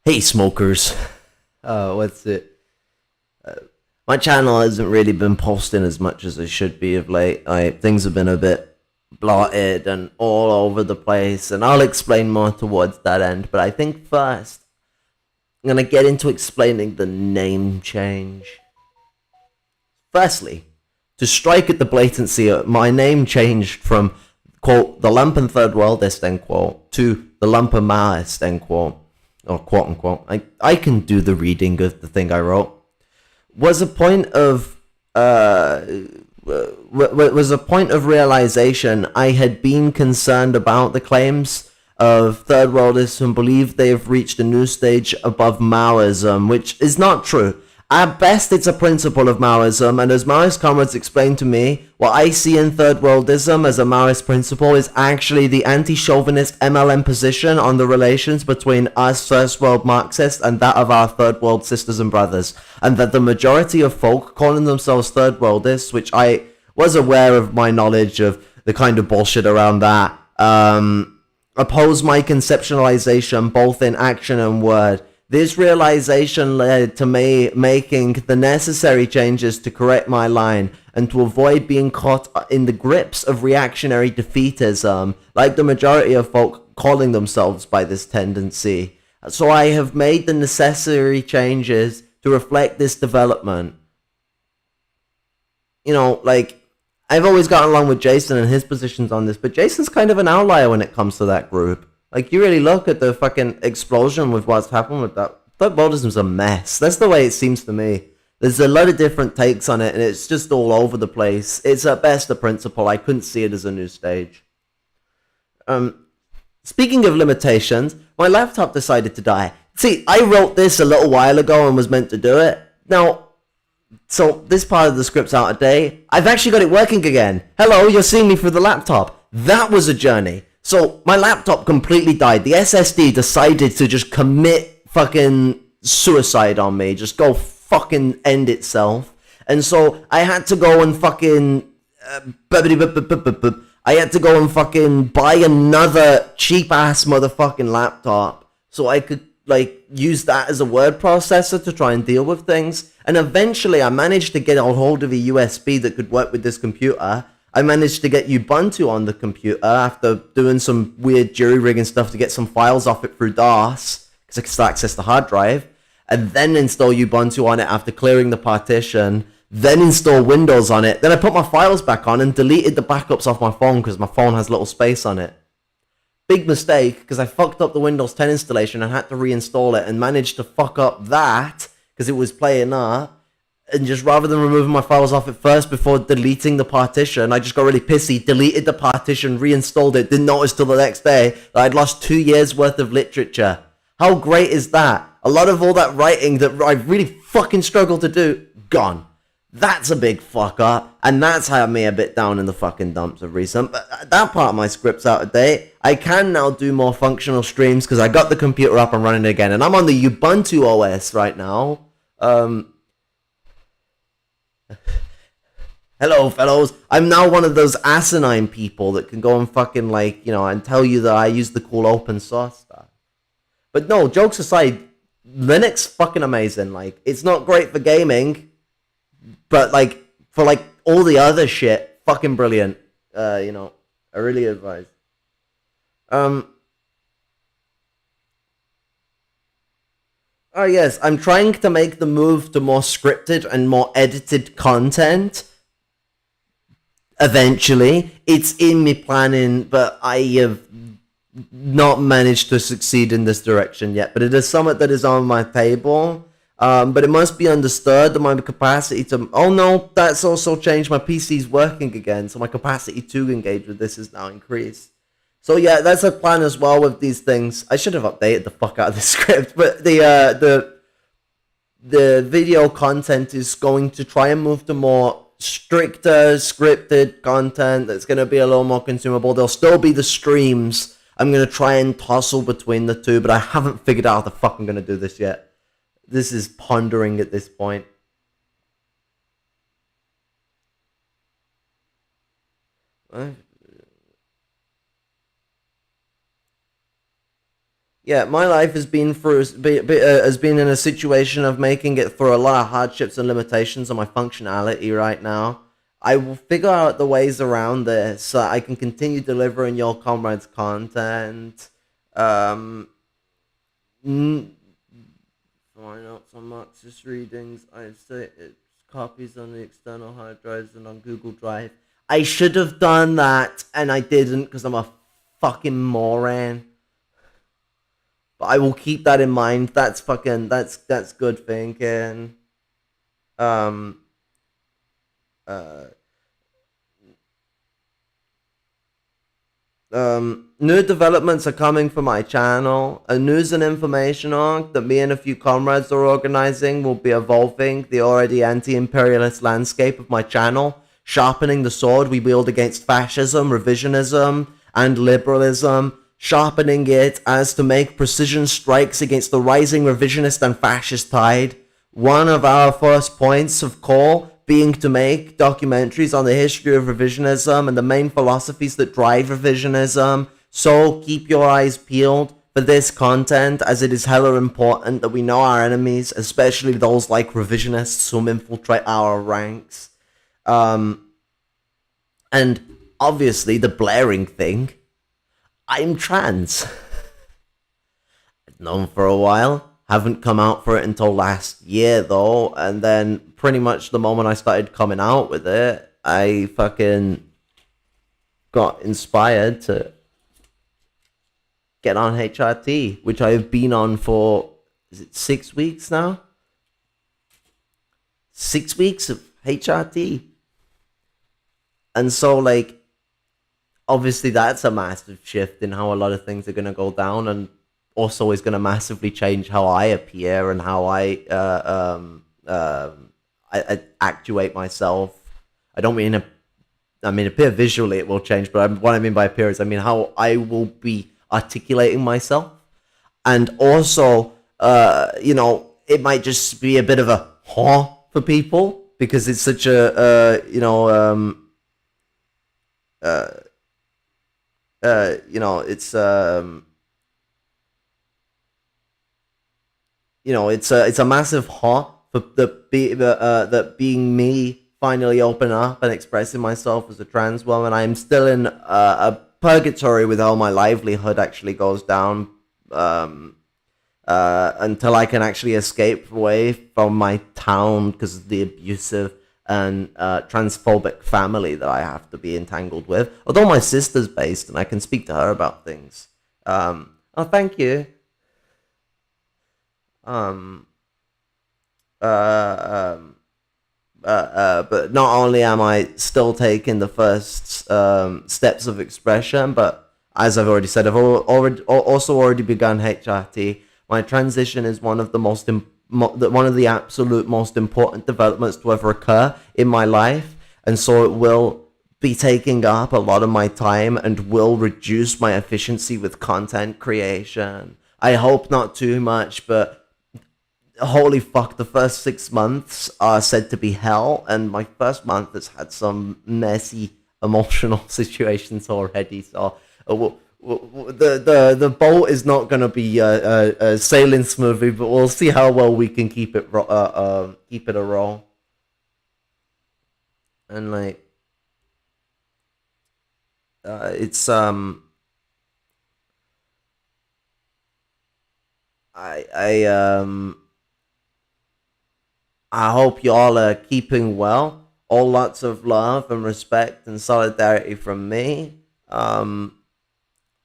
Hey smokers, what's it? My channel hasn't really been posting as much as it should be of late. Things have been a bit blotted and all over the place, and I'll explain more towards that end. But I think first I'm gonna get into explaining the name change. Firstly, to strike at the blatancy, my name changed from quote the Lumpen Third Worldist end quote to the Lumpen-Maoist end quote, or quote unquote. I can do the reading of the thing I wrote. Was a point of was a point of realization. I had been concerned about the claims of third worldists who believe they have reached a new stage above Maoism, which is not true. At best, it's a principle of Maoism, and as Maoist comrades explained to me, what I see in third worldism as a Maoist principle is actually the anti-chauvinist MLM position on the relations between us first world Marxists and that of our third world sisters and brothers, and that the majority of folk calling themselves third worldists, which I was aware of my knowledge of the kind of bullshit around that, oppose my conceptualization both in action and word. This realization led to me making the necessary changes to correct my line and to avoid being caught in the grips of reactionary defeatism, like the majority of folk calling themselves by this tendency. So I have made the necessary changes to reflect this development. You know, like, I've always gotten along with Jason and his positions on this, but Jason's kind of an outlier when it comes to that group. Like, you really look at the fucking explosion with what's happened with that. Third worldism's a mess. That's the way it seems to me. There's a lot of different takes on it, and it's just all over the place. It's at best a principle. I couldn't see it as a new stage. Speaking of limitations, my laptop decided to die. See, I wrote this a little while ago and was meant to do it. Now, so this part of the script's out of date. I've actually got it working again. Hello, you're seeing me through the laptop. That was a journey. So my laptop completely died. The SSD decided to just commit fucking suicide on me. Just go fucking end itself. And so I had to go and fucking... I had to go and fucking buy another cheap-ass motherfucking laptop so I could, like, use that as a word processor to try and deal with things. And eventually I managed to get a hold of a USB that could work with this computer. I managed to get Ubuntu on the computer after doing some weird jury-rigging stuff to get some files off it through DOS, because I could still access the hard drive, and then install Ubuntu on it after clearing the partition, then install Windows on it. Then I put my files back on and deleted the backups off my phone because my phone has little space on it. Big mistake, because I fucked up the Windows 10 installation and had to reinstall it and managed to fuck up that because it was playing up. And just rather than removing my files off it first before deleting the partition, I just got really pissy, deleted the partition, reinstalled it, didn't notice till the next day that I'd lost 2 years worth of literature. How great is that? A lot of all that writing that I really fucking struggled to do, gone. That's a big fuck up, and that's had me a bit down in the fucking dumps of recent. But that part of my script's out of date. I can now do more functional streams because I got the computer up and running again, and I'm on the Ubuntu OS right now. Hello, fellows. I'm now one of those asinine people that can go and fucking, like, you know, and tell you that I use the cool open source stuff. But no, jokes aside, Linux fucking amazing. Like, it's not great for gaming, but, like, for, like, all the other shit, fucking brilliant. You know, I really advise. Oh yes, I'm trying to make the move to more scripted and more edited content. Eventually, it's in me planning, but I have not managed to succeed in this direction yet. But it is something that is on my table. But it must be understood that my capacity to... Oh no, that's also changed. My PC's working again, so my capacity to engage with this is now increased. So yeah, that's a plan as well with these things. I should have updated the fuck out of the script, but the video content is going to try and move to more stricter scripted content that's going to be a little more consumable. There'll still be the streams. I'm going to try and tussle between the two, but I haven't figured out how the fuck I'm going to do this yet. This is pondering at this point. Yeah, my life has been in a situation of making it through a lot of hardships and limitations on my functionality right now. I will figure out the ways around this so I can continue delivering your comrades content. Um, Why not on Marxist readings? I say it's copies on the external hard drives and on Google Drive. I should have done that, and I didn't because I'm a fucking moron. But I will keep that in mind. That's good thinking. Um uh New developments are coming for my channel. A news and information arc that me and a few comrades are organizing will be evolving the already anti-imperialist landscape of my channel, sharpening the sword we wield against fascism, revisionism, and liberalism, sharpening it as to make precision strikes against the rising revisionist and fascist tide. One of our first points of call being to make documentaries on the history of revisionism and the main philosophies that drive revisionism. So keep your eyes peeled for this content, as it is hella important that we know our enemies, especially those like revisionists who infiltrate our ranks. And obviously the blaring thing, I'm trans. I've known for a while. Haven't come out for it until last year though, and then pretty much the moment I started coming out with it, I fucking got inspired to get on HRT, which I have been on for, is it 6 weeks now? 6 weeks of HRT. And so, like, obviously that's a massive shift in how a lot of things are going to go down, and also is going to massively change how I appear and how I actuate myself. I don't mean appear visually it will change, but what I mean by appear is I mean how I will be articulating myself. And also, it might just be a bit of a huh for people because it's such a, it's a massive huh for that being me finally open up and expressing myself as a trans woman. I am still in a purgatory with how my livelihood actually goes down until I can actually escape away from my town because of the abusive and transphobic family that I have to be entangled with. Although my sister's based and I can speak to her about things. Thank you. But not only am I still taking the first steps of expression, but as I've already said, I've already begun HRT. My transition is one of the absolute most important developments to ever occur in my life, and so it will be taking up a lot of my time and will reduce my efficiency with content creation. I hope not too much, but holy fuck, the first 6 months are said to be hell, and my first month has had some messy emotional situations already, so the boat is not going to be sailing smoothly, but we'll see how well we can keep it a roll. And like it's I hope y'all are keeping well. All lots of love and respect and solidarity from me.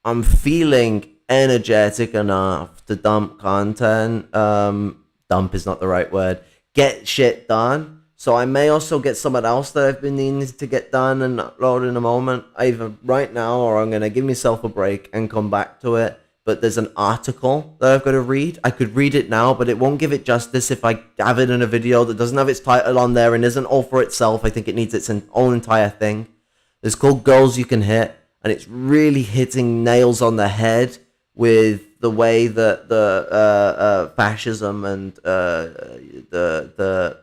I'm feeling energetic enough to dump content. Dump is not the right word. Get shit done. So I may also get someone else that I've been needing to get done and upload in a moment, either right now or I'm going to give myself a break and come back to it. But there's an article that I've got to read. I could read it now, but it won't give it justice if I have it in a video that doesn't have its title on there and isn't all for itself. I think it needs its own entire thing. It's called Girls You Can Hit, and it's really hitting nails on the head with the way that the fascism and the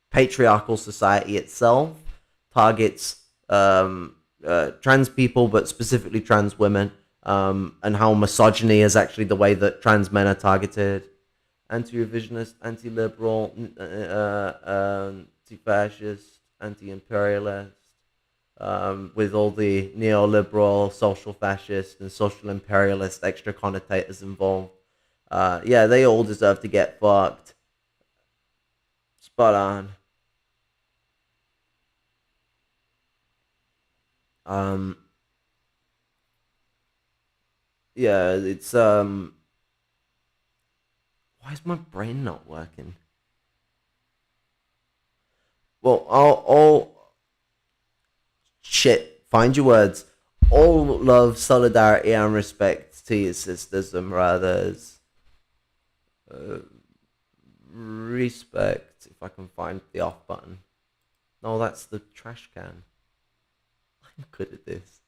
patriarchal society itself targets trans people, but specifically trans women. and how misogyny is actually the way that trans men are targeted. Anti-revisionist, anti-liberal, anti-fascist, anti-imperialist, with all the neoliberal, social fascist, and social imperialist extra connotators involved. Yeah, they all deserve to get fucked. Spot on. Um, yeah, it's why is my brain not working? Well, all shit. Find your words. All love, solidarity, and respect to your sisters and brothers. Uh, respect. If I can find the off button. No, that's the trash can. I'm good at this.